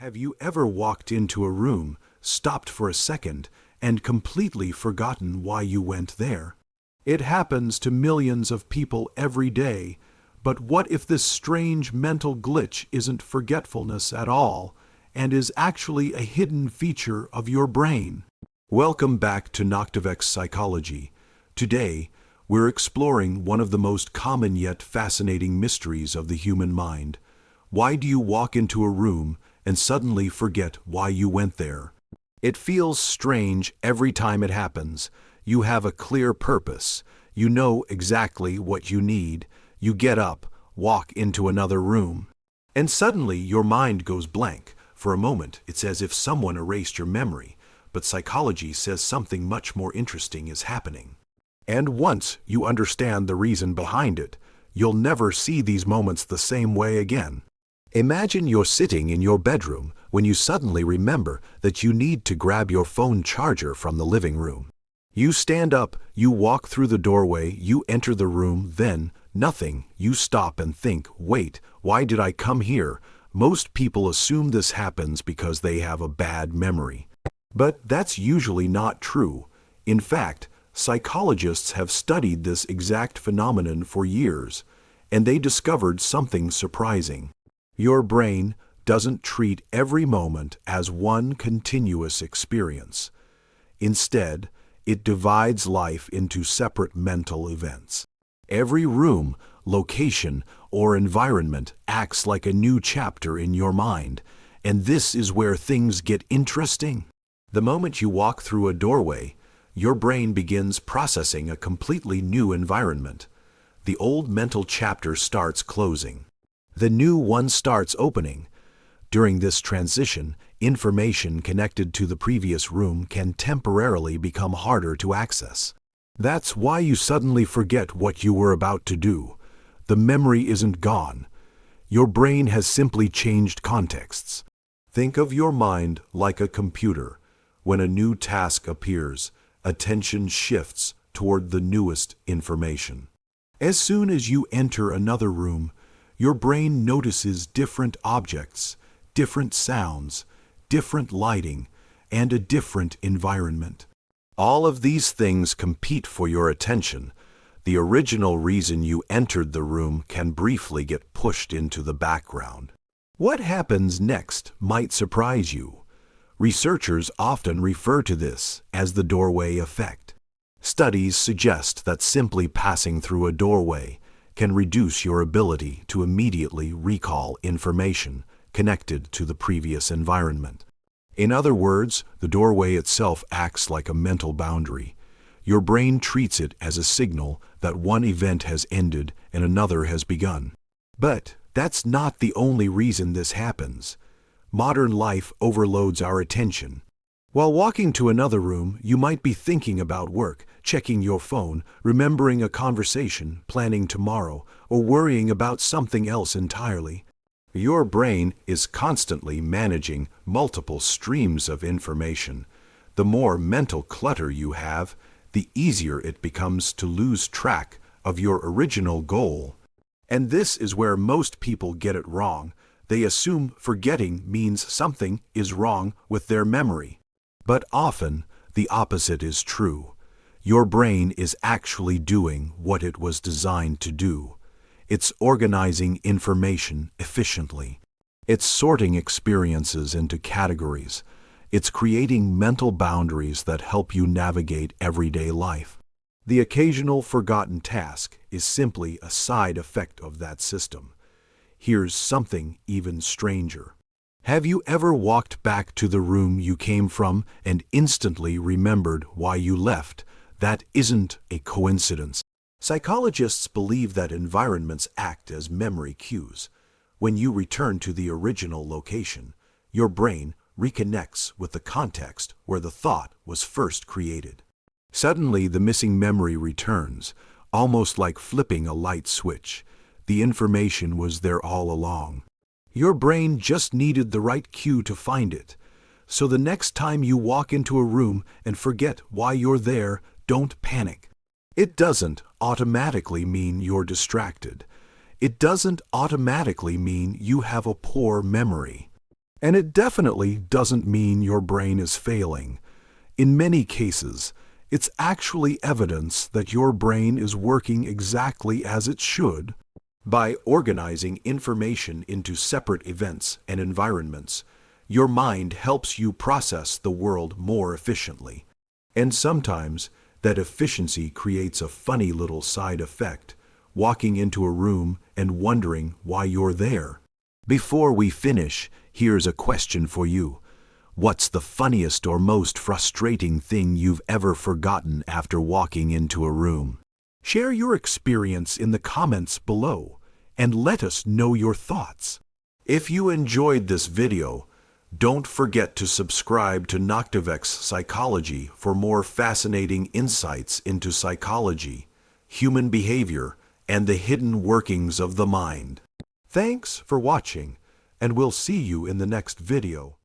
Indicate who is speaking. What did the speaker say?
Speaker 1: Have you ever walked into a room, stopped for a second, and completely forgotten why you went there? It happens to millions of people every day, but what if this strange mental glitch isn't forgetfulness at all, and is actually a hidden feature of your brain? Welcome back to Noctivex Psychology. Today, we're exploring one of the most common yet fascinating mysteries of the human mind. Why do you walk into a room and suddenly forget why you went there? It feels strange every time it happens. You have a clear purpose. You know exactly what you need. You get up, walk into another room, and suddenly your mind goes blank. For a moment, it's as if someone erased your memory, but psychology says something much more interesting is happening. And once you understand the reason behind it, you'll never see these moments the same way again. Imagine you're sitting in your bedroom when you suddenly remember that you need to grab your phone charger from the living room. You stand up, you walk through the doorway, you enter the room, then nothing. You stop and think, wait, why did I come here? Most people assume this happens because they have a bad memory. But that's usually not true. In fact, psychologists have studied this exact phenomenon for years, and they discovered something surprising. Your brain doesn't treat every moment as one continuous experience. Instead, it divides life into separate mental events. Every room, location, or environment acts like a new chapter in your mind, and this is where things get interesting. The moment you walk through a doorway, your brain begins processing a completely new environment. The old mental chapter starts closing. The new one starts opening. During this transition, information connected to the previous room can temporarily become harder to access. That's why you suddenly forget what you were about to do. The memory isn't gone. Your brain has simply changed contexts. Think of your mind like a computer. When a new task appears, attention shifts toward the newest information. As soon as you enter another room, your brain notices different objects, different sounds, different lighting, and a different environment. All of these things compete for your attention. The original reason you entered the room can briefly get pushed into the background. What happens next might surprise you. Researchers often refer to this as the doorway effect. Studies suggest that simply passing through a doorway can reduce your ability to immediately recall information connected to the previous environment. In other words, the doorway itself acts like a mental boundary. Your brain treats it as a signal that one event has ended and another has begun. But that's not the only reason this happens. Modern life overloads our attention. While walking to another room, you might be thinking about work, checking your phone, remembering a conversation, planning tomorrow, or worrying about something else entirely. Your brain is constantly managing multiple streams of information. The more mental clutter you have, the easier it becomes to lose track of your original goal. And this is where most people get it wrong. They assume forgetting means something is wrong with their memory. But often, the opposite is true. Your brain is actually doing what it was designed to do. It's organizing information efficiently. It's sorting experiences into categories. It's creating mental boundaries that help you navigate everyday life. The occasional forgotten task is simply a side effect of that system. Here's something even stranger. Have you ever walked back to the room you came from and instantly remembered why you left? That isn't a coincidence. Psychologists believe that environments act as memory cues. When you return to the original location, your brain reconnects with the context where the thought was first created. Suddenly, the missing memory returns, almost like flipping a light switch. The information was there all along. Your brain just needed the right cue to find it. So the next time you walk into a room and forget why you're there, don't panic. It doesn't automatically mean you're distracted. It doesn't automatically mean you have a poor memory. And it definitely doesn't mean your brain is failing. In many cases, it's actually evidence that your brain is working exactly as it should. By organizing information into separate events and environments, your mind helps you process the world more efficiently. And sometimes, that efficiency creates a funny little side effect, walking into a room and wondering why you're there. Before we finish, here's a question for you. What's the funniest or most frustrating thing you've ever forgotten after walking into a room? Share your experience in the comments below and let us know your thoughts. If you enjoyed this video, don't forget to subscribe to Noctivex Psychology for more fascinating insights into psychology, human behavior, and the hidden workings of the mind. Thanks for watching, and we'll see you in the next video.